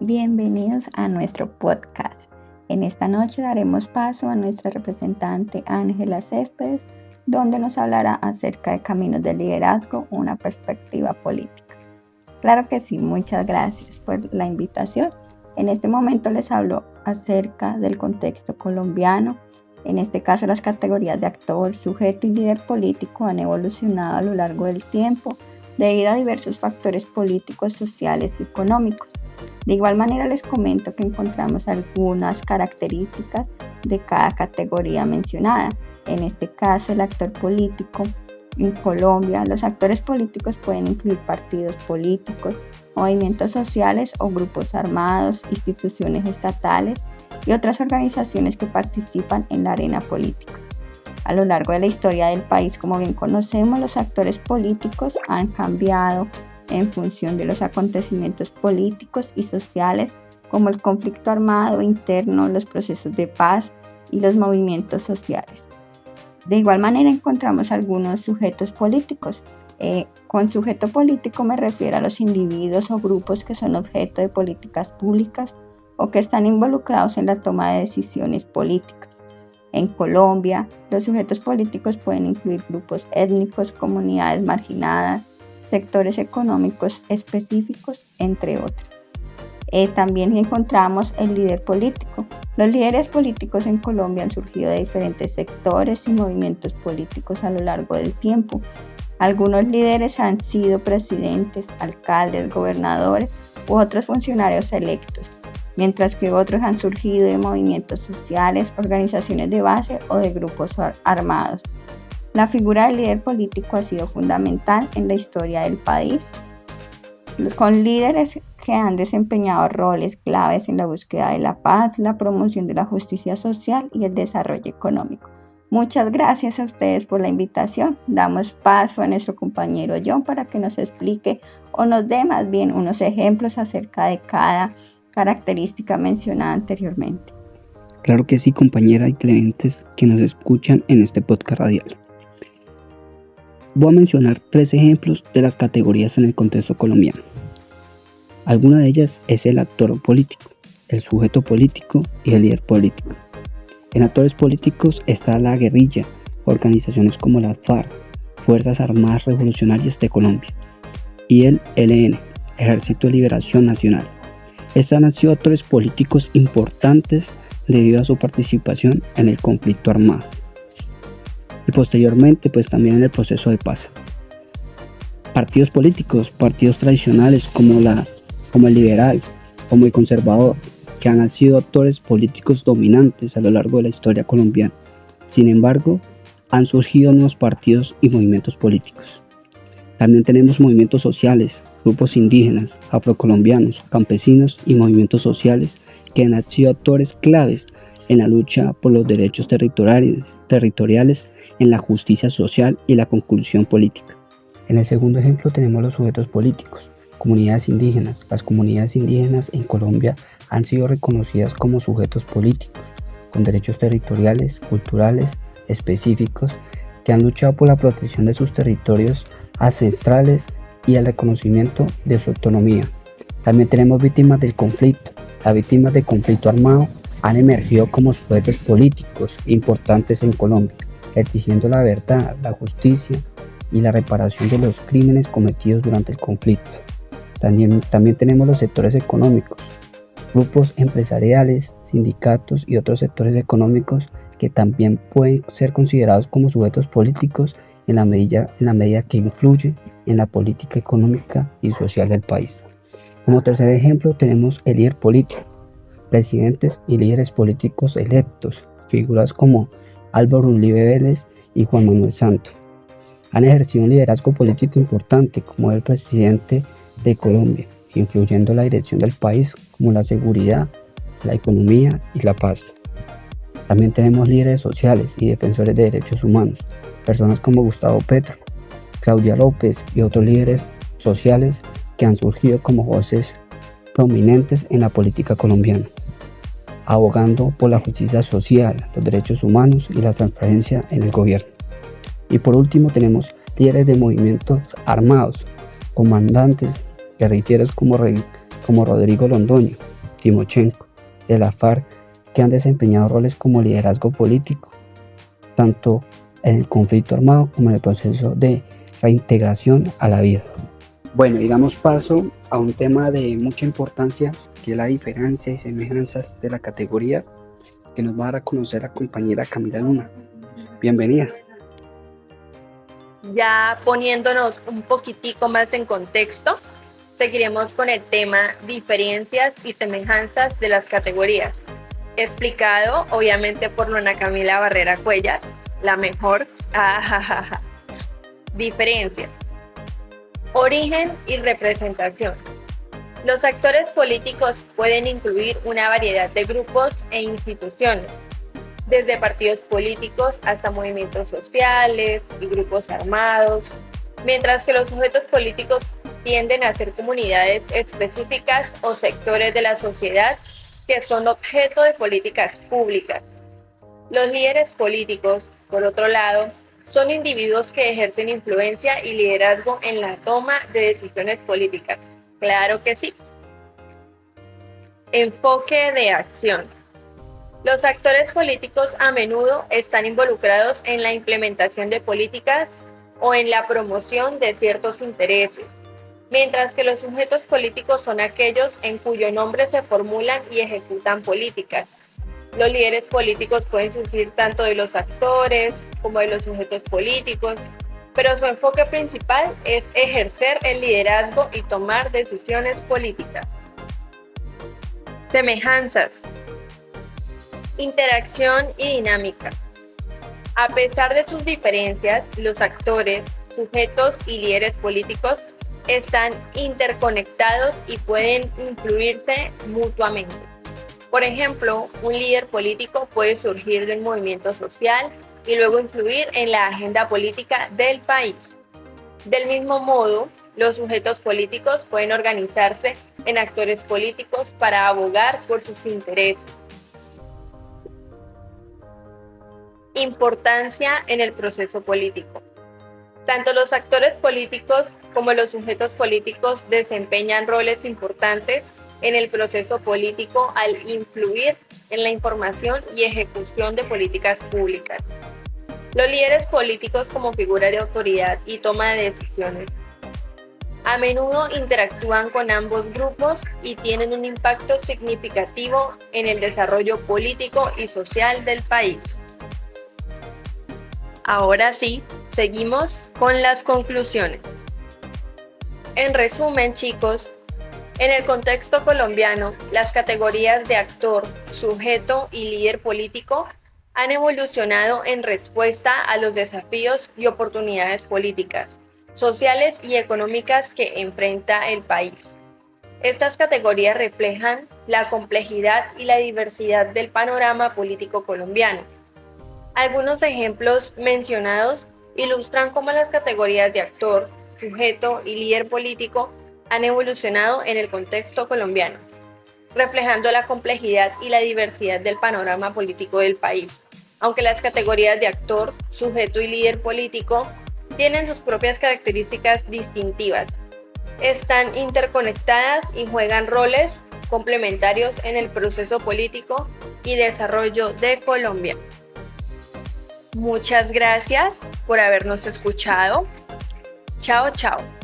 bienvenidos a nuestro podcast. En esta noche daremos paso a nuestra representante Ángela Céspedes, donde nos hablará acerca de caminos de liderazgo, una perspectiva política. Claro que sí, muchas gracias por la invitación. En este momento les hablo acerca del contexto colombiano. En este caso, las categorías de actor, sujeto y líder político han evolucionado a lo largo del tiempo debido a diversos factores políticos, sociales y económicos. De igual manera les comento que encontramos algunas características de cada categoría mencionada. En este caso, el actor político. En Colombia, los actores políticos pueden incluir partidos políticos, movimientos sociales o grupos armados, instituciones estatales y otras organizaciones que participan en la arena política. A lo largo de la historia del país, como bien conocemos, los actores políticos han cambiado en función de los acontecimientos políticos y sociales, como el conflicto armado interno, los procesos de paz y los movimientos sociales. De igual manera encontramos algunos sujetos políticos. Con sujeto político me refiero a los individuos o grupos que son objeto de políticas públicas o que están involucrados en la toma de decisiones políticas. En Colombia, los sujetos políticos pueden incluir grupos étnicos, comunidades marginadas, sectores económicos específicos, entre otros. También encontramos el líder político. Los líderes políticos en Colombia han surgido de diferentes sectores y movimientos políticos a lo largo del tiempo. Algunos líderes han sido presidentes, alcaldes, gobernadores u otros funcionarios electos, mientras que otros han surgido de movimientos sociales, organizaciones de base o de grupos armados. La figura del líder político ha sido fundamental en la historia del país, con líderes que han desempeñado roles claves en la búsqueda de la paz, la promoción de la justicia social y el desarrollo económico. Muchas gracias a ustedes por la invitación. Damos paso a nuestro compañero John para que nos explique o nos dé más bien unos ejemplos acerca de cada característica mencionada anteriormente. Claro que sí, compañera y clientes que nos escuchan en este podcast radial. Voy a mencionar 3 ejemplos de las categorías en el contexto colombiano. Alguna de ellas es el actor político, el sujeto político y el líder político. En actores políticos está la guerrilla, organizaciones como la FARC, Fuerzas Armadas Revolucionarias de Colombia, y el ELN, Ejército de Liberación Nacional. Estas han sido actores políticos importantes debido a su participación en el conflicto armado y posteriormente también en el proceso de paz. Partidos políticos, partidos tradicionales como el liberal, como el conservador, que han sido actores políticos dominantes a lo largo de la historia colombiana. Sin embargo, han surgido nuevos partidos y movimientos políticos. También tenemos movimientos sociales, grupos indígenas, afrocolombianos, campesinos y movimientos sociales que han sido actores claves en la lucha por los derechos territoriales, en la justicia social y la conclusión política. En el segundo ejemplo tenemos los sujetos políticos, comunidades indígenas. Las comunidades indígenas en Colombia han sido reconocidas como sujetos políticos, con derechos territoriales, culturales, específicos, que han luchado por la protección de sus territorios ancestrales y el reconocimiento de su autonomía. También tenemos víctimas del conflicto. Las víctimas del conflicto armado han emergido como sujetos políticos importantes en Colombia, exigiendo la verdad, la justicia y la reparación de los crímenes cometidos durante el conflicto. También tenemos los sectores económicos, grupos empresariales, sindicatos y otros sectores económicos que también pueden ser considerados como sujetos políticos en la medida que influye en la política económica y social del país. Como tercer ejemplo tenemos el líder político, presidentes y líderes políticos electos, figuras como Álvaro Uribe Vélez y Juan Manuel Santos. Han ejercido un liderazgo político importante como el presidente de Colombia, influyendo en la dirección del país como la seguridad, la economía y la paz. También tenemos líderes sociales y defensores de derechos humanos, personas como Gustavo Petro, Claudia López y otros líderes sociales que han surgido como voces prominentes en la política colombiana, abogando por la justicia social, los derechos humanos y la transparencia en el gobierno. Y por último tenemos líderes de movimientos armados, comandantes, guerrilleros como Rodrigo Londoño, Timochenko, de la FARC, que han desempeñado roles como liderazgo político, tanto en el conflicto armado como en el proceso de reintegración a la vida. Bueno, y damos paso a un tema de mucha importancia, que es la diferencia y semejanzas de la categoría, que nos va a dar a conocer la compañera Camila Luna. Bienvenida. Ya poniéndonos un poquitico más en contexto, seguiremos con el tema diferencias y semejanzas de las categorías, explicado obviamente por Luna Camila Barrera Cuellar, la mejor. Diferencias. Origen y representación. Los actores políticos pueden incluir una variedad de grupos e instituciones, desde partidos políticos hasta movimientos sociales y grupos armados, mientras que los sujetos políticos tienden a ser comunidades específicas o sectores de la sociedad que son objeto de políticas públicas. Los líderes políticos, por otro lado, son individuos que ejercen influencia y liderazgo en la toma de decisiones políticas. Claro que sí. Enfoque de acción. Los actores políticos a menudo están involucrados en la implementación de políticas o en la promoción de ciertos intereses, mientras que los sujetos políticos son aquellos en cuyo nombre se formulan y ejecutan políticas. Los líderes políticos pueden surgir tanto de los actores como de los sujetos políticos, pero su enfoque principal es ejercer el liderazgo y tomar decisiones políticas. Semejanzas. Interacción y dinámica. A pesar de sus diferencias, los actores, sujetos y líderes políticos están interconectados y pueden influirse mutuamente. Por ejemplo, un líder político puede surgir del movimiento social y luego influir en la agenda política del país. Del mismo modo, los sujetos políticos pueden organizarse en actores políticos para abogar por sus intereses. Importancia en el proceso político. Tanto los actores políticos como los sujetos políticos desempeñan roles importantes en el proceso político al influir en la información y ejecución de políticas públicas. Los líderes políticos como figura de autoridad y toma de decisiones a menudo interactúan con ambos grupos y tienen un impacto significativo en el desarrollo político y social del país. Ahora sí, seguimos con las conclusiones. En resumen, chicos, en el contexto colombiano, las categorías de actor, sujeto y líder político han evolucionado en respuesta a los desafíos y oportunidades políticas, sociales y económicas que enfrenta el país. Estas categorías reflejan la complejidad y la diversidad del panorama político colombiano. Algunos ejemplos mencionados ilustran cómo las categorías de actor, sujeto y líder político han evolucionado en el contexto colombiano, reflejando la complejidad y la diversidad del panorama político del país. Aunque las categorías de actor, sujeto y líder político tienen sus propias características distintivas, están interconectadas y juegan roles complementarios en el proceso político y desarrollo de Colombia. Muchas gracias por habernos escuchado. Chao, chao.